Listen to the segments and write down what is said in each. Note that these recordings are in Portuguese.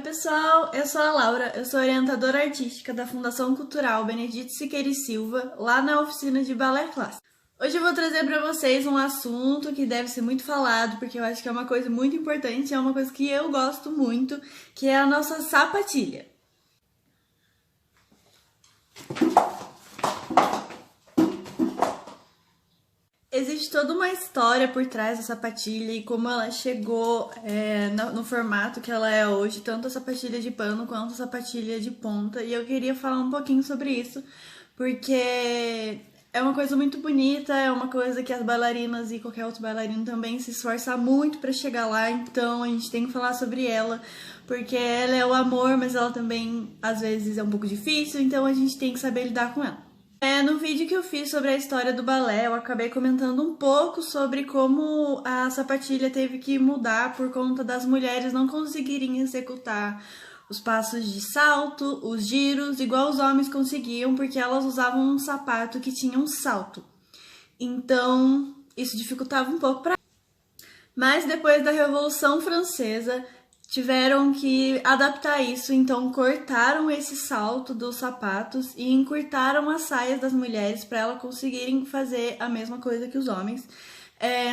pessoal, eu sou a Laura, eu sou orientadora artística da Fundação Cultural Benedito Siqueira e Silva, lá na oficina de balé clássico. Hoje eu vou trazer para vocês um assunto que deve ser muito falado, porque eu acho que é uma coisa muito importante, é uma coisa que eu gosto muito, que é a nossa sapatilha. Existe toda uma história por trás da sapatilha e como ela chegou no formato que ela é hoje, tanto a sapatilha de pano quanto a sapatilha de ponta. E eu queria falar um pouquinho sobre isso, porque é uma coisa muito bonita, é uma coisa que as bailarinas e qualquer outro bailarino também se esforça muito para chegar lá, então a gente tem que falar sobre ela, porque ela é o amor, mas ela também às vezes é um pouco difícil, então a gente tem que saber lidar com ela. No vídeo que eu fiz sobre a história do balé, eu acabei comentando um pouco sobre como a sapatilha teve que mudar por conta das mulheres não conseguirem executar os passos de salto, os giros, igual os homens conseguiam, porque elas usavam um sapato que tinha um salto. Então, isso dificultava um pouco para elas. Mas depois da Revolução Francesa, tiveram que adaptar isso, então cortaram esse salto dos sapatos e encurtaram as saias das mulheres para elas conseguirem fazer a mesma coisa que os homens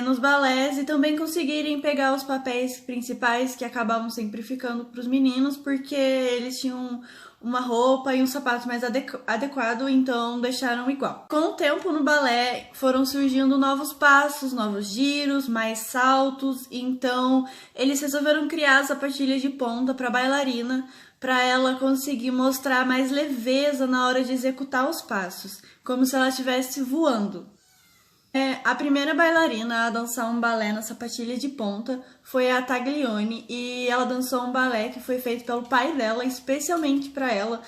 nos balés e também conseguirem pegar os papéis principais que acabavam sempre ficando para os meninos, porque eles tinham uma roupa e um sapato mais adequado, então deixaram igual. Com o tempo no balé foram surgindo novos passos, novos giros, mais saltos, então eles resolveram criar a sapatilha de ponta para a bailarina, para ela conseguir mostrar mais leveza na hora de executar os passos, como se ela estivesse voando. A primeira bailarina a dançar um balé na sapatilha de ponta foi a Taglioni, e ela dançou um balé que foi feito pelo pai dela, especialmente para ela,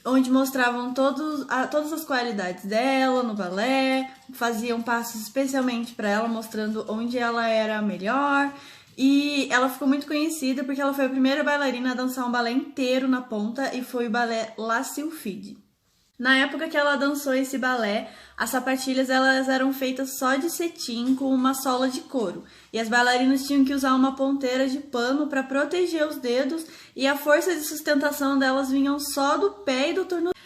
onde mostravam todas as qualidades dela no balé, faziam passos especialmente para ela, mostrando onde ela era melhor. E ela ficou muito conhecida porque ela foi a primeira bailarina a dançar um balé inteiro na ponta, e foi o balé La Sylphide. Na época que ela dançou esse balé, as sapatilhas elas eram feitas só de cetim com uma sola de couro, e as bailarinas tinham que usar uma ponteira de pano para proteger os dedos, e a força de sustentação delas vinham só do pé e do tornozelo.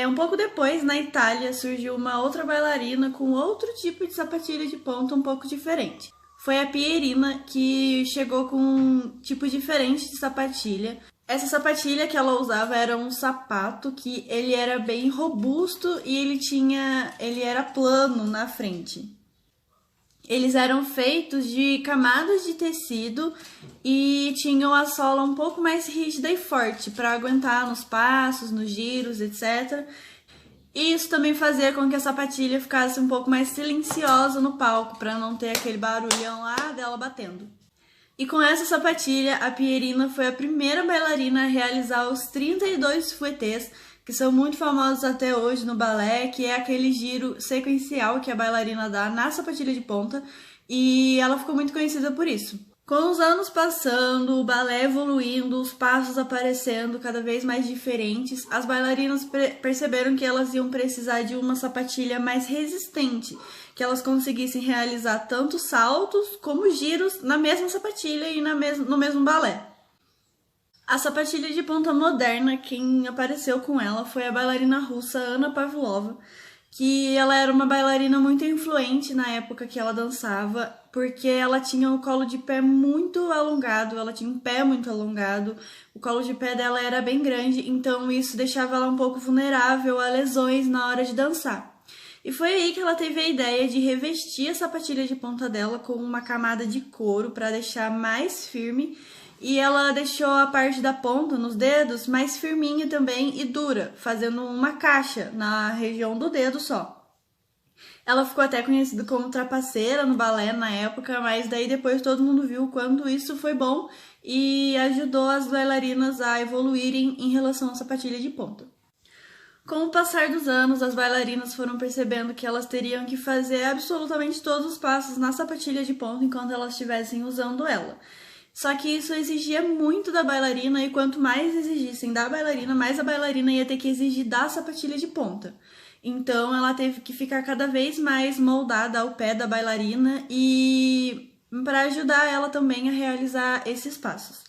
Um pouco depois, na Itália, surgiu uma outra bailarina com outro tipo de sapatilha de ponta um pouco diferente. Foi a Pierina, que chegou com um tipo diferente de sapatilha. Essa sapatilha que ela usava era um sapato que ele era bem robusto e ele era plano na frente. Eles eram feitos de camadas de tecido e tinham a sola um pouco mais rígida e forte para aguentar nos passos, nos giros, etc. E isso também fazia com que a sapatilha ficasse um pouco mais silenciosa no palco, para não ter aquele barulhão lá dela batendo. E com essa sapatilha, a Pierina foi a primeira bailarina a realizar os 32 fouettes, que são muito famosos até hoje no balé, que é aquele giro sequencial que a bailarina dá na sapatilha de ponta, e ela ficou muito conhecida por isso. Com os anos passando, o balé evoluindo, os passos aparecendo cada vez mais diferentes, as bailarinas perceberam que elas iam precisar de uma sapatilha mais resistente, que elas conseguissem realizar tanto saltos como giros na mesma sapatilha e no mesmo balé. A sapatilha de ponta moderna, quem apareceu com ela foi a bailarina russa Anna Pavlova, que ela era uma bailarina muito influente na época que ela dançava, porque ela tinha o colo de pé muito alongado, ela tinha um pé muito alongado, o colo de pé dela era bem grande, então isso deixava ela um pouco vulnerável a lesões na hora de dançar. E foi aí que ela teve a ideia de revestir a sapatilha de ponta dela com uma camada de couro para deixar mais firme, e ela deixou a parte da ponta, nos dedos, mais firminha também e dura, fazendo uma caixa na região do dedo só. Ela ficou até conhecida como trapaceira no balé na época, mas daí depois todo mundo viu o quanto isso foi bom e ajudou as bailarinas a evoluírem em relação à sapatilha de ponta. Com o passar dos anos, as bailarinas foram percebendo que elas teriam que fazer absolutamente todos os passos na sapatilha de ponta enquanto elas estivessem usando ela. Só que isso exigia muito da bailarina, e quanto mais exigissem da bailarina, mais a bailarina ia ter que exigir da sapatilha de ponta. Então ela teve que ficar cada vez mais moldada ao pé da bailarina e para ajudar ela também a realizar esses passos.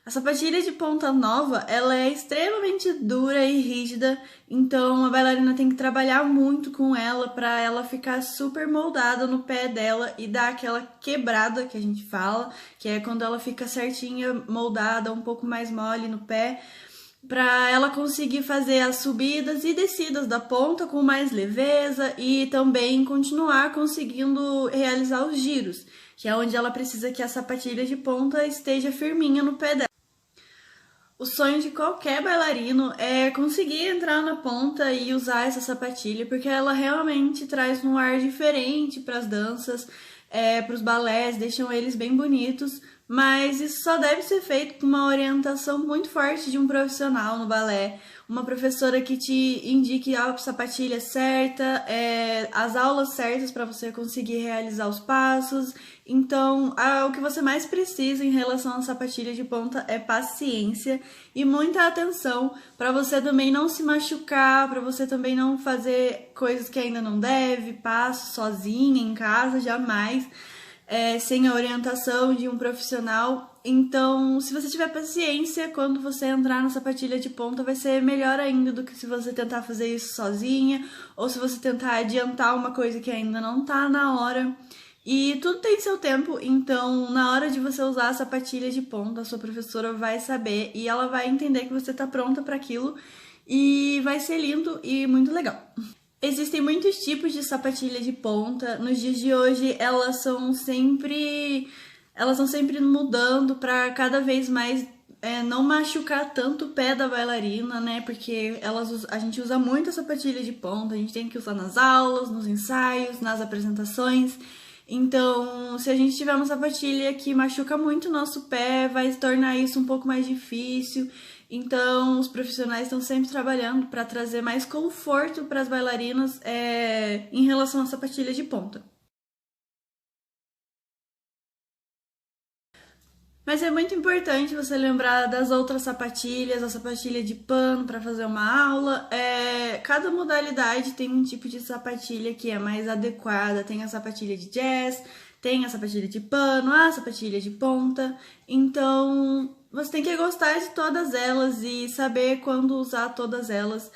A sapatilha de ponta nova, ela é extremamente dura e rígida, então a bailarina tem que trabalhar muito com ela para ela ficar super moldada no pé dela e dar aquela quebrada que a gente fala, que é quando ela fica certinha, moldada, um pouco mais mole no pé, para ela conseguir fazer as subidas e descidas da ponta com mais leveza e também continuar conseguindo realizar os giros, que é onde ela precisa que a sapatilha de ponta esteja firminha no pé dela. O sonho de qualquer bailarino é conseguir entrar na ponta e usar essa sapatilha, porque ela realmente traz um ar diferente para as danças, para os balés, deixam eles bem bonitos, mas isso só deve ser feito com uma orientação muito forte de um profissional no balé, uma professora que te indique a sapatilha certa, as aulas certas para você conseguir realizar os passos. Então, o que você mais precisa em relação à sapatilha de ponta é paciência e muita atenção para você também não se machucar, para você também não fazer coisas que ainda não deve, passos sozinha em casa, jamais, sem a orientação de um profissional. Então, se você tiver paciência, quando você entrar na sapatilha de ponta, vai ser melhor ainda do que se você tentar fazer isso sozinha, ou se você tentar adiantar uma coisa que ainda não tá na hora. E tudo tem seu tempo, então na hora de você usar a sapatilha de ponta, a sua professora vai saber e ela vai entender que você tá pronta para aquilo e vai ser lindo e muito legal. Existem muitos tipos de sapatilha de ponta. Nos dias de hoje, elas são sempre mudando para cada vez mais não machucar tanto o pé da bailarina, né? Porque a gente usa muito a sapatilha de ponta, a gente tem que usar nas aulas, nos ensaios, nas apresentações. Então, se a gente tiver uma sapatilha que machuca muito o nosso pé, vai tornar isso um pouco mais difícil. Então, os profissionais estão sempre trabalhando para trazer mais conforto para as bailarinas em relação à sapatilha de ponta. Mas é muito importante você lembrar das outras sapatilhas, a sapatilha de pano para fazer uma aula. Cada modalidade tem um tipo de sapatilha que é mais adequada. Tem a sapatilha de jazz, tem a sapatilha de pano, a sapatilha de ponta. Então, você tem que gostar de todas elas e saber quando usar todas elas.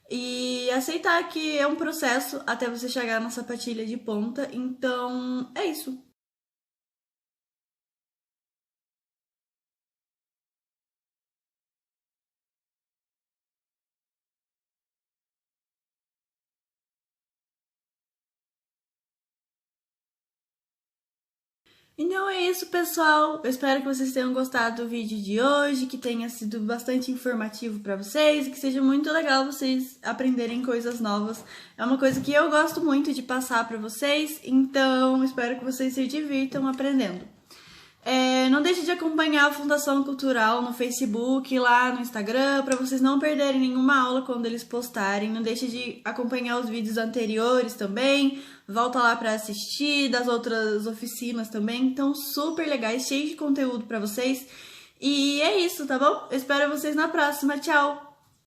E aceitar que é um processo até você chegar na sapatilha de ponta. Então, é isso. Então é isso, pessoal. Eu espero que vocês tenham gostado do vídeo de hoje, que tenha sido bastante informativo para vocês e que seja muito legal vocês aprenderem coisas novas. É uma coisa que eu gosto muito de passar para vocês, então espero que vocês se divirtam aprendendo. Não deixe de acompanhar a Fundação Cultural no Facebook, lá no Instagram, para vocês não perderem nenhuma aula quando eles postarem. Não deixe de acompanhar os vídeos anteriores também. Volta lá para assistir das outras oficinas também. Então, super legais, cheio de conteúdo para vocês. E é isso, tá bom? Eu espero vocês na próxima. Tchau!